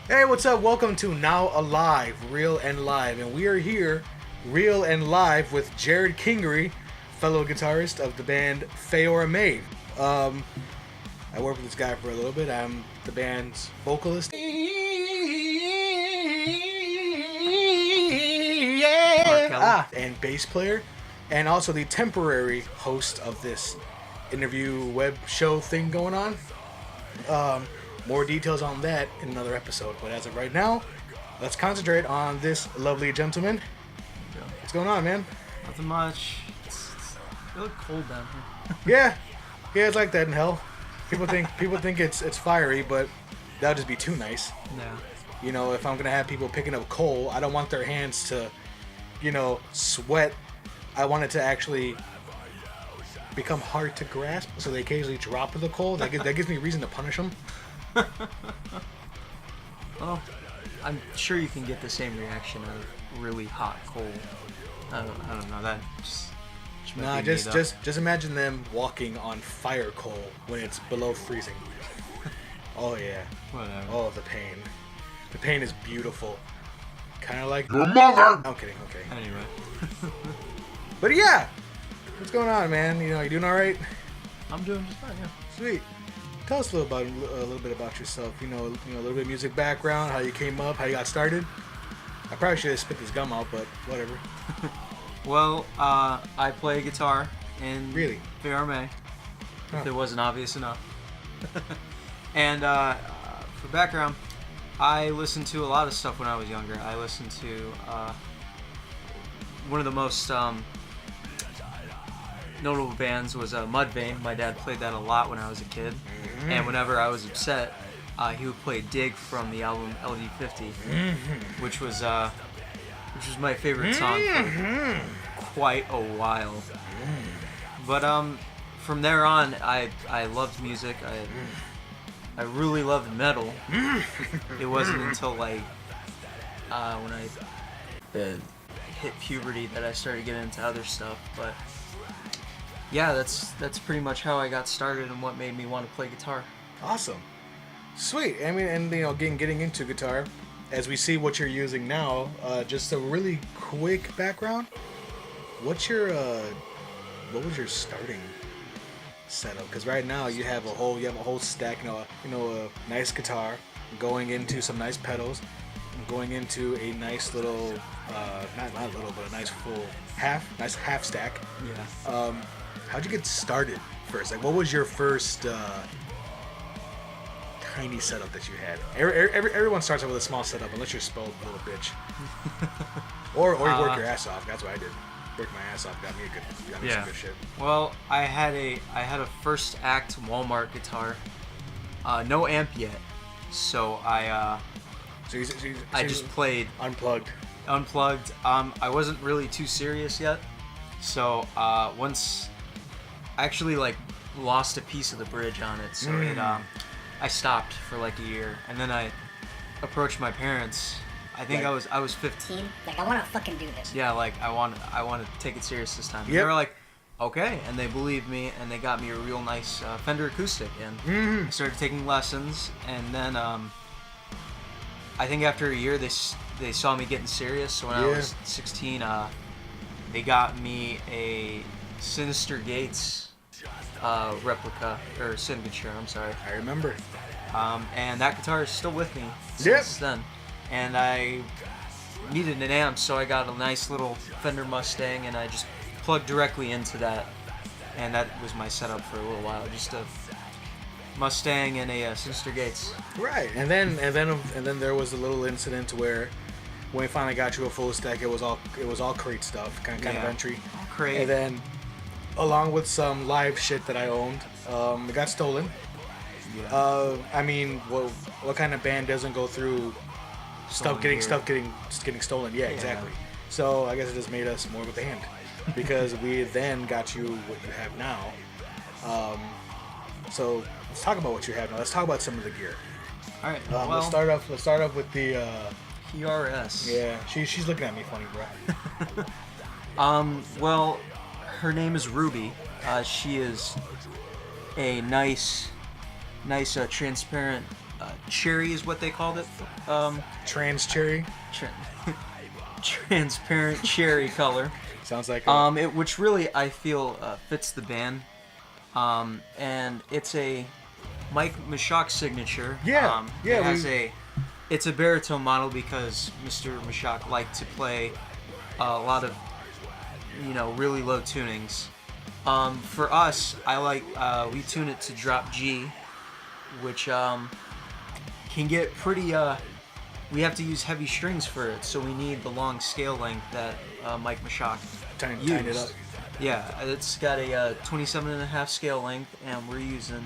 Hey, what's up? Welcome to Now Alive, Real and Live. And we are here, real and live, with Jared Kingery, fellow guitarist of the band Fehora Maei. I worked with this guy for a little bit. I'm the band's vocalist. And bass player. And also the temporary host of this interview web show thing going on. More details on that in another episode. But as of right now, let's concentrate on this lovely gentleman. What's going on, man? Nothing much. It's really cold down here. Yeah, it's like that in hell. People think it's fiery, but that would just be too nice. Yeah. You know, if I'm gonna have people picking up coal, I don't want their hands to, sweat. I want it to actually become hard to grasp, so they occasionally drop the coal. That gives me reason to punish them. Well, I'm sure you can get the same reaction of really hot coal. I don't know. That just just imagine them walking on fire coal when it's below freezing. Oh yeah. Whatever. Oh, the pain. The pain is beautiful. Kind of like your mother. I'm kidding. Okay. Anyway. But yeah, what's going on, man? You doing all right? I'm doing just fine. Yeah. Sweet. Tell us a little bit about yourself. A little bit of music background, how you came up, how you got started. I probably should have spit this gum out, but whatever. Well, I play guitar in Fehora Maei. If it wasn't obvious enough. And for background, I listened to a lot of stuff when I was younger. I listened to one of the most notable bands was Mudvayne. My dad played that a lot when I was a kid, and whenever I was upset, he would play "Dig" from the album LD50, which was my favorite song for quite a while. But from there on, I loved music. I really loved metal. It wasn't until when I hit puberty that I started getting into other stuff, but. Yeah, that's pretty much how I got started and what made me want to play guitar. Awesome. Sweet. I mean, and getting into guitar, as we see what you're using now, just a really quick background. What was your starting setup? Because right now you have a whole stack, a nice guitar, going into some nice pedals, going into a nice little, not a little, but a nice full half stack. Yeah. How'd you get started first? Like, what was your first tiny setup that you had? Everyone starts out with a small setup, unless you're spoiled little bitch. or you work your ass off. That's what I did. Worked my ass off. Got me some good shit. Well, I had a first act Walmart guitar. No amp yet, so I just played unplugged. I wasn't really too serious yet, so once. I actually lost a piece of the bridge on it, so I stopped for a year, and then I approached my parents. I think I was 15. I want to fucking do this. Yeah, I want to take it serious this time. And they were like, okay, and they believed me, and they got me a real nice Fender acoustic, and I started taking lessons, and then I think after a year they saw me getting serious. So when I was 16, they got me a Sinister Gates replica, or signature, I'm sorry. I remember. And that guitar is still with me since then. And I needed an amp, so I got a nice little Fender Mustang, and I just plugged directly into that. And that was my setup for a little while, just a Mustang and a Sinister Gates. Right, and then there was a little incident where when we finally got you a full stack, it was all crate stuff, kind of entry. Crate. And then, along with some live shit that I owned, it got stolen. Yeah. I mean, what kind of band doesn't go through stuff getting stolen? Yeah, exactly. So I guess it just made us more of a band, because we then got you what you have now. So let's talk about what you have now. Let's talk about some of the gear. All right. Let's start off with the PRS. Yeah, she's looking at me funny, bro. Well, her name is Ruby. She is a nice transparent cherry is what they called it. Trans cherry. Transparent cherry color. Sounds like which really I feel fits the band. And it's a Mike Mashak signature. Yeah, It's a baritone model because Mr. Mashak liked to play a lot of, really low tunings. For us, we tune it to drop G, which can get pretty. We have to use heavy strings for it, so we need the long scale length that Mike Mashak used. Tighten it up. Yeah, it's got a 27.5 scale length, and we're using.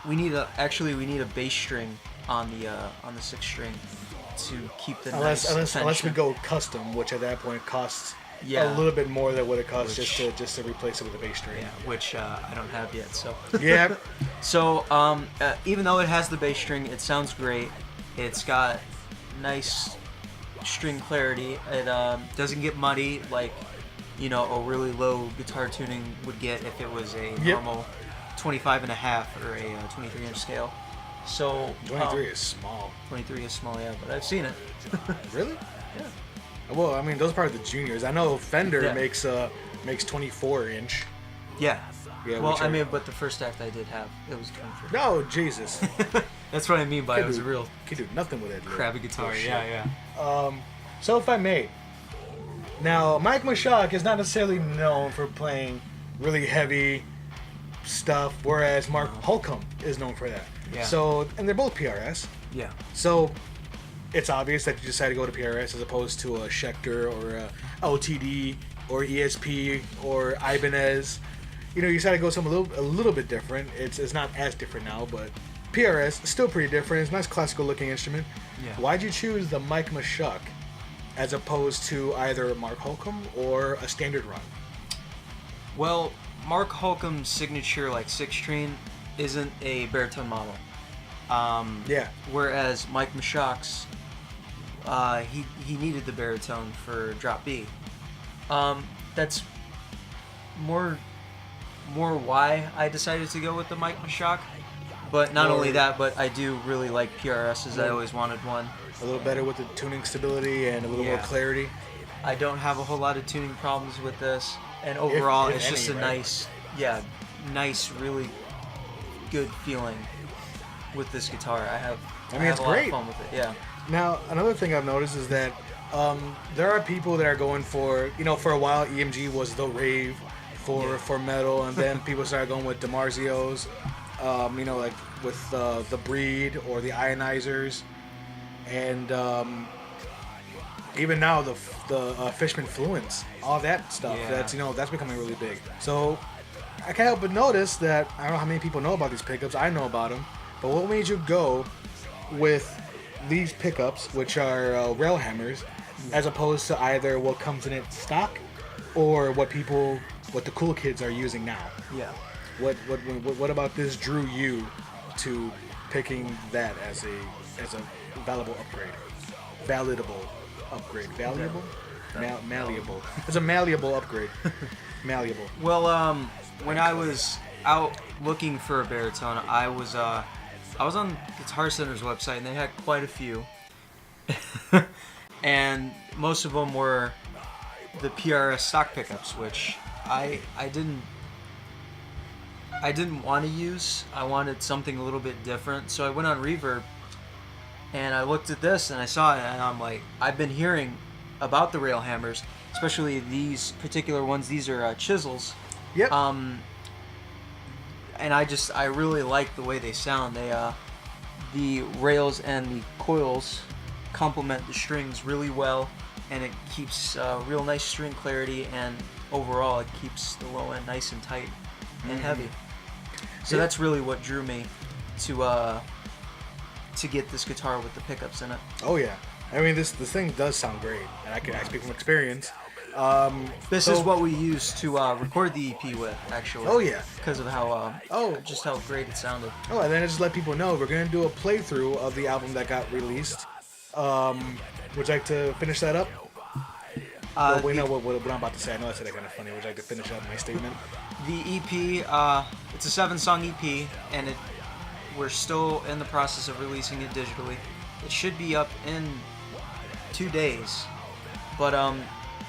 We need a bass string on the 6th string to keep the unless we go custom, which at that point costs a little bit more than what it costs just to replace it with a bass string. Yeah, which I don't have yet. So yeah. So even though it has the bass string, it sounds great. It's got nice string clarity. It doesn't get muddy like a really low guitar tuning would get if it was a normal 25.5 or a 23-inch scale. So 23 is small. 23 is small, yeah, but I've seen it. Really? Yeah. Well, I mean, those are part of the juniors. I know Fender makes 24-inch. Yeah. Yeah. Well, but the first act I did have, it was 23. No, Jesus. That's what I mean by it was a real. Can do nothing with it. Crabby guitar. Yeah. So if I may. Now, Mike Mashak is not necessarily known for playing really heavy stuff, whereas Mark Holcomb is known for that. Yeah. So, and they're both PRS. Yeah. So, it's obvious that you decided to go to PRS as opposed to a Schecter or a LTD or ESP or Ibanez. You decided to go something a little bit different. It's not as different now, but PRS is still pretty different. It's a nice classical looking instrument. Yeah. Why'd you choose the Mike Mashak as opposed to either Mark Holcomb or a standard run? Well, Mark Holcomb's signature 6-string isn't a baritone model. Whereas Mike Mashak's, he needed the baritone for drop B. That's more why I decided to go with the Mike Mashak. But not only that, but I do really like PRSs. I always wanted one. A little better with the tuning stability and a little more clarity. I don't have a whole lot of tuning problems with this, and overall, it's just a nice, really good feeling with this guitar. I have it's a lot great. of fun with it. Yeah. Now, another thing I've noticed is that there are people that are going for, for a while EMG was the rave for metal, and then people started going with DiMarzio's, like with the Breed or the Ionizers, and even now the Fishman Fluence, all that stuff. Yeah. That's becoming really big. So I can't help but notice that I don't know how many people know about these pickups. I know about them, but what made you go with these pickups, which are rail hammers, as opposed to either what comes in it stock or what the cool kids are using now? Yeah. What about this drew you to picking that as a valuable upgrade? Validable upgrade. Valuable? Malleable. It's a malleable upgrade. Malleable. Well, when I was out looking for a baritone, I was on Guitar Center's website, and they had quite a few. And most of them were the PRS stock pickups, which I didn't want to use. I wanted something a little bit different, so I went on Reverb and I looked at this and I saw it, and I'm like, I've been hearing about the rail hammers, especially these particular ones. These are chisels. Yep. And I really like the way they sound. The rails and the coils complement the strings really well, and it keeps real nice string clarity, and overall it keeps the low end nice and tight and heavy. So that's really what drew me to get this guitar with the pickups in it. Oh yeah, I mean this thing does sound great, and I speak from experience. This is what we used to record the EP with, actually. Oh yeah, because of how just how great it sounded. Oh, and then I just let people know we're gonna do a playthrough of the album that got released. Would you like to finish that up? Wait, no, what I'm about to say. I know I said that kind of funny. Would you like to finish up my statement? The EP, it's a 7-song EP, and we're still in the process of releasing it digitally. It should be up in 2 days, but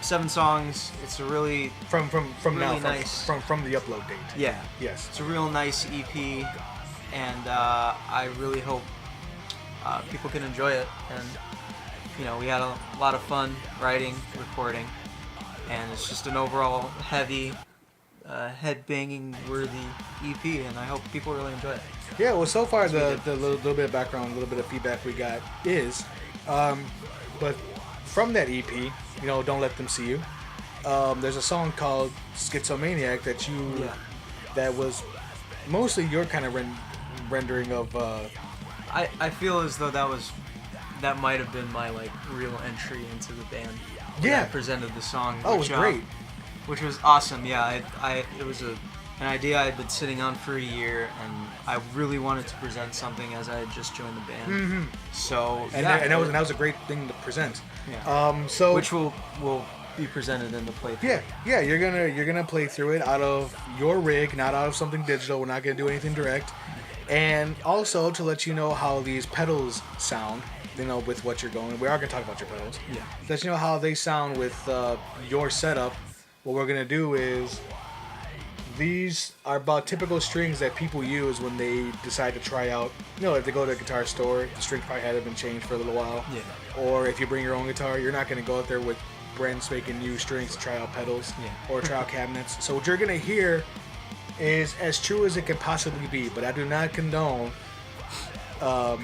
7 songs. It's a really from really now nice. from the upload date. Yeah. Yes. It's a real nice EP, and I really hope people can enjoy it. And we had a lot of fun writing, recording, and it's just an overall heavy, head-banging worthy EP, and I hope people really enjoy it. Yeah, well, so far the little bit of background, a little bit of feedback we got is, but from that EP, Don't Let Them See You, there's a song called Schizomaniac that was mostly your kind of rendering of. I feel as though that might have been my real entry into the band. Yeah. I presented the song. Oh, it was great. Which was awesome. Yeah, it was an idea I had been sitting on for a year, and I really wanted to present something as I had just joined the band. Mm-hmm. So and that was a great thing to present. Yeah. So which will be presented in the playthrough. Yeah. You're gonna play through it out of your rig, not out of something digital. We're not gonna do anything direct. And also to let you know how these pedals sound, with what you're going. We are gonna talk about your pedals. Yeah. To let you know how they sound with your setup. What we're gonna do is, these are about typical strings that people use when they decide to try out. If they go to a guitar store, the strings probably hadn't been changed for a little while. Yeah. Or if you bring your own guitar, you're not gonna go out there with brand spanking new strings to try out pedals or try out cabinets. So what you're gonna hear is as true as it can possibly be. But I do not condone. But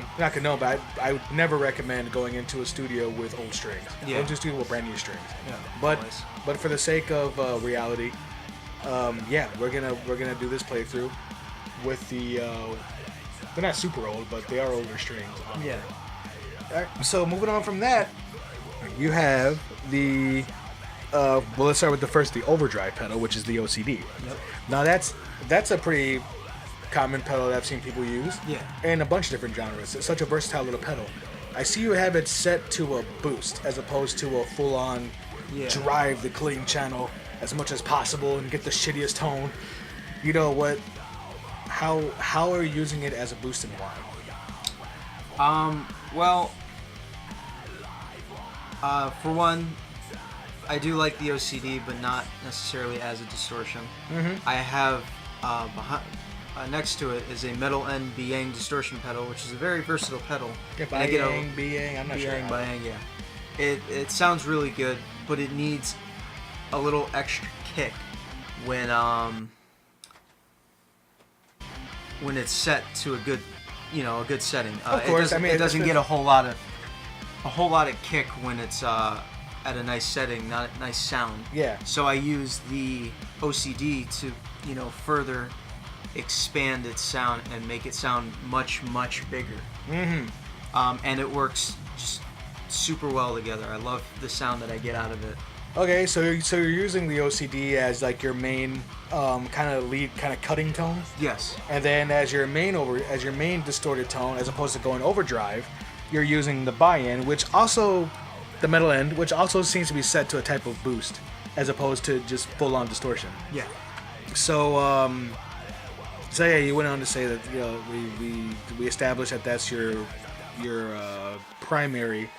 I would never recommend going into a studio with old strings. Yeah. Go into a studio with brand new strings. Yeah. But for the sake of reality, we're gonna do this playthrough with the they're not super old, but they are older strings. Yeah. Alright, so moving on from that, you have the let's start with the overdrive pedal, which is the OCD. Yep. Now that's a pretty common pedal that I've seen people use. Yeah. In a bunch of different genres. It's such a versatile little pedal. I see you have it set to a boost as opposed to a full-on drive the clean channel as much as possible and get the shittiest tone. You know what? How are you using it as a boost and why? Well, for one, I do like the OCD, but not necessarily as a distortion. Mm-hmm. I have next to it is a metal end Biang distortion pedal, which is a very versatile pedal. Yeah, Biang, I'm not sure. Biang, yeah. It sounds really good, but it needs a little extra kick when it's set to a good setting. Of course, it doesn't get a whole lot of kick when it's at a nice setting, not a nice sound. Yeah. So I use the OCD to further expand its sound and make it sound much bigger. Mm-hmm. And it works just super well together. I love the sound that I get out of it. Okay, so you're using the OCD as like your main kind of lead, kind of cutting tone. Yes. And then as your main distorted tone, as opposed to going overdrive, you're using the buy-in, which also the metal end, which also seems to be set to a type of boost, as opposed to just full-on distortion. Yeah. So you went on to say that we established that that's your primary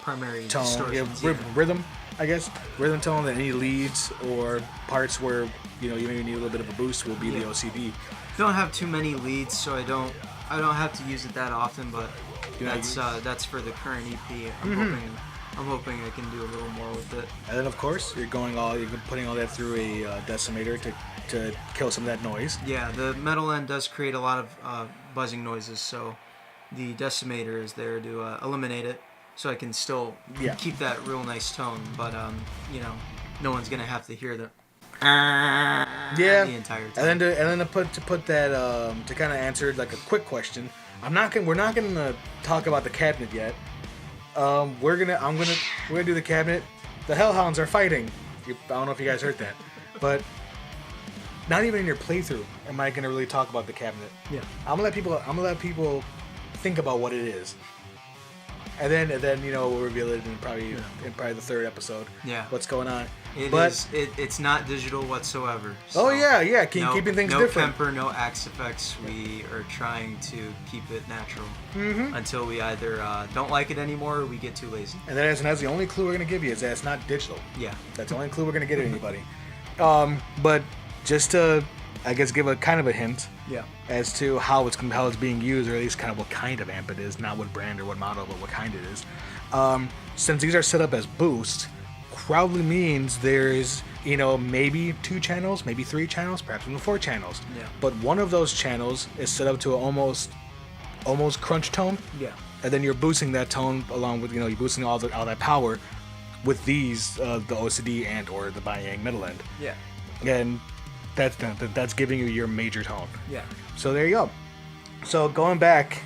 tone, distortions, rhythm, I guess, rhythm tone. That any leads or parts where you maybe need a little bit of a boost will be the OCD. Don't have too many leads, so I don't have to use it that often. But that's for the current EP. I'm hoping I can do a little more with it. And then of course you're putting all that through a decimator to kill some of that noise. Yeah, the metal end does create a lot of buzzing noises, so the decimator is there to eliminate it, so I can still keep that real nice tone. But no one's gonna have to hear the the entire time. And then to put that to kind of answer like a quick question, we're not gonna talk about the cabinet yet. We're gonna do the cabinet. The Hellhounds are fighting. I don't know if you guys heard that, but not even in your playthrough am I gonna really talk about the cabinet. Yeah. I'm gonna let people think about what it is, and then we'll reveal it in probably the third episode. Yeah. What's going on? It's not digital whatsoever. Oh yeah, keeping things no different. Kemper, no Axe effects. We are trying to keep it natural until we either don't like it anymore or we get too lazy. And that's the only clue we're gonna give you is that it's not digital. Yeah, that's the only clue we're gonna get at anybody. But just to, I guess, give a kind of a hint. Yeah. As to how it's being used, or at least kind of what kind of amp it is, not what brand or what model, but what kind it is. Since these are set up as boost, probably means there's, maybe 2 channels, maybe 3 channels, perhaps even 4 channels. Yeah. But one of those channels is set up to almost crunch tone. Yeah. And then you're boosting that tone along with, you're boosting all that power with these, the OCD and or the Bayang middle end. Yeah. And that's giving you your major tone. Yeah. So there you go. So going back,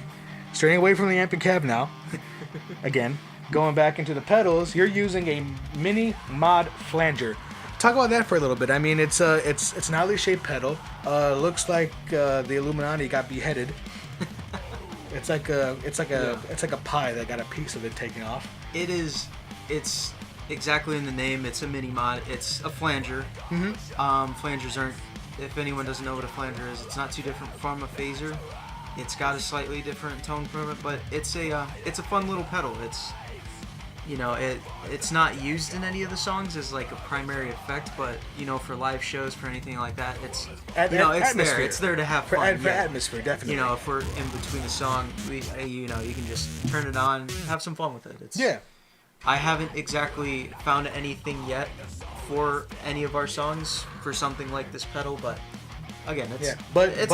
straying away from the amp and cab now, again, going back into the pedals, you're using a mini mod flanger. Talk about that for a little bit. I mean, it's an oddly shaped pedal. Looks like the Illuminati got beheaded. It's like a pie that got a piece of it taken off. It's exactly in the name. It's a mini mod. It's a flanger. Flangers aren't. If anyone doesn't know what a flanger is, it's not too different from a phaser. It's got a slightly different tone from it, but it's a fun little pedal. It's not used in any of the songs as like a primary effect, but for live shows, for anything like that, it's there. It's there to have fun. For atmosphere, definitely. If we're in between a song, you can just turn it on, have some fun with it. Yeah. I haven't exactly found anything yet for any of our songs for something like this pedal, but again, it's a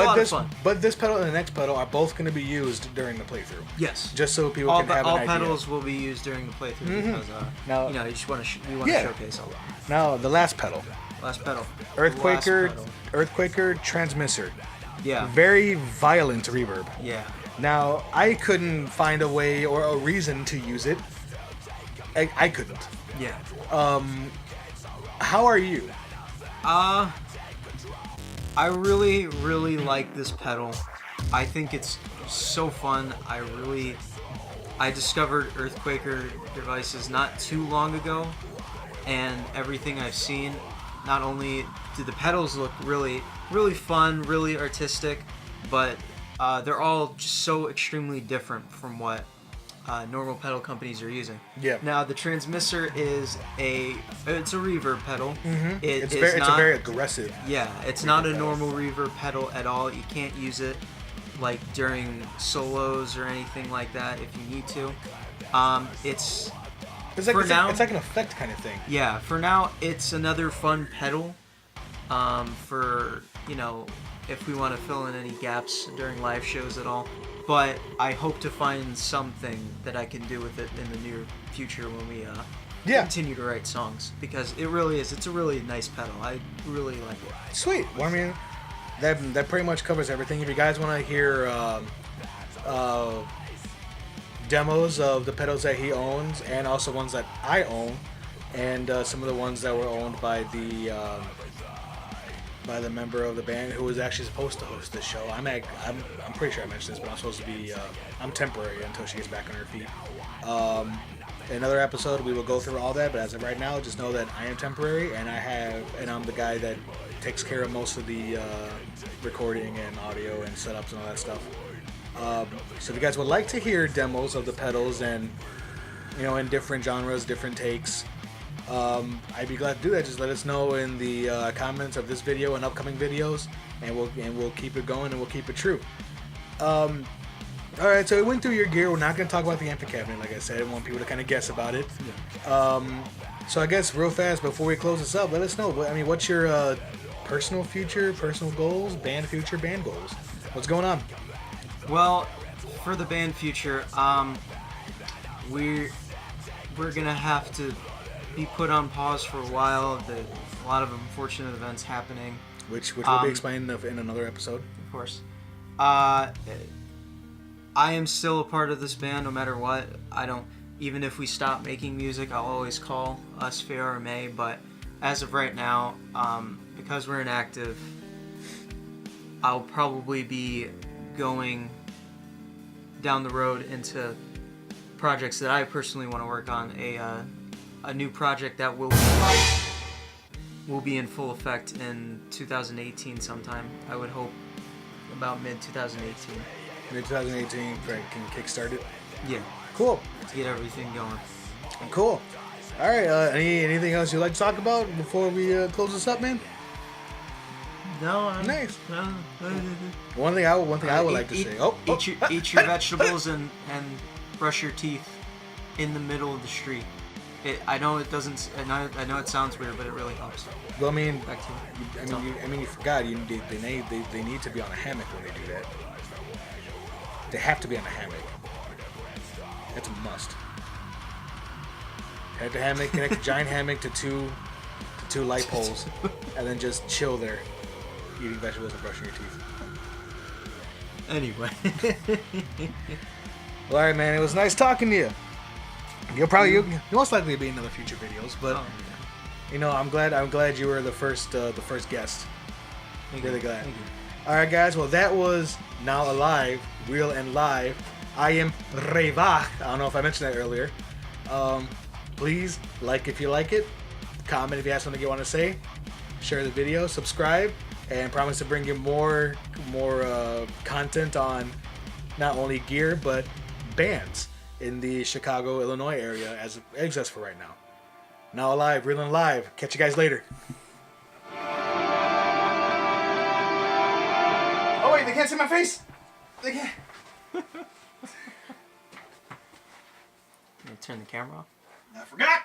lot of fun. But this pedal and the next pedal are both going to be used during the playthrough. Yes. Just so people can have an idea. All pedals will be used during the playthrough because now, you just want to showcase all of them. Now the last pedal. Earthquaker transmitter. Yeah. Very violent reverb. Yeah. Now I couldn't find a way or a reason to use it. I couldn't. Yeah. How are you? I really, really like this pedal. I think it's so fun. I discovered Earthquaker devices not too long ago, and everything I've seen, not only do the pedals look really, really fun, really artistic, but they're all just so extremely different from what normal pedal companies are using. Yeah. Now the transmitter is it's a reverb pedal. It's very aggressive. Yeah, it's not a normal reverb pedal at all. You can't use it like during solos or anything like that if you need to. It's like an effect kind of thing. Yeah, for now it's another fun pedal. For if we want to fill in any gaps during live shows at all. But I hope to find something that I can do with it in the near future when we continue to write songs, because it's a really nice pedal. I really like it. Sweet. Well, I mean, that pretty much covers everything. If you guys want to hear demos of the pedals that he owns, and also ones that I own, and some of the ones that were owned by the member of the band who was actually supposed to host this show. I'm pretty sure I mentioned this, but I'm supposed to be I'm temporary until she gets back on her feet. In another episode we will go through all that, but as of right now, just know that I am temporary, and I'm the guy that takes care of most of the recording and audio and setups and all that stuff. So if you guys would like to hear demos of the pedals and in different genres, different takes, I'd be glad to do that. Just let us know in the comments of this video and upcoming videos, and we'll keep it going and we'll keep it true. Alright, so we went through your gear. We're not going to talk about the amp cabinet, like I said. I want people to kind of guess about it. Yeah. So I guess real fast before we close this up, let us know. What's your personal future, personal goals, band future, band goals? What's going on? Well, for the band future, we're gonna have to be put on pause for a while. A lot of unfortunate events happening, which will be explained in another episode. Of course. I am still a part of this band no matter what. Even if we stop making music, I'll always call us Fehora Maei, but as of right now, because we're inactive, I'll probably be going down the road into projects that I personally want to work on. A new project that will be will be in full effect in 2018 sometime. I would hope about mid 2018. Mid 2018, Frank can kickstart it. Yeah. Cool. To get everything going. Cool. All right. Anything else you'd like to talk about before we close this up, man? No. Nice. No. One thing I would like to say. Eat your vegetables and brush your teeth in the middle of the street. I know it doesn't. I know it sounds weird, but it really helps. Well, I mean, Back to you. I mean, you forgot. They need to be on a hammock when they do that. They have to be on a hammock. That's a must. Connect the hammock, connect the giant hammock to two light poles, and then just chill there, eating vegetables and brushing your teeth. Anyway. Well, all right, man. It was nice talking to you. You'll most likely be in other future videos, but you know, I'm glad you were the first guest. Really glad. Thank you. All right, guys. Well, that was Now Alive, Real and Live. I am Revach. I don't know if I mentioned that earlier. Please like if you like it, comment if you have something you want to say, share the video, subscribe, and promise to bring you more content on not only gear but bands in the Chicago, Illinois area as it exists for right now. Now Alive, Real and Live. Catch you guys later. Oh wait, they can't see my face. They can't. Turn the camera off. I forgot.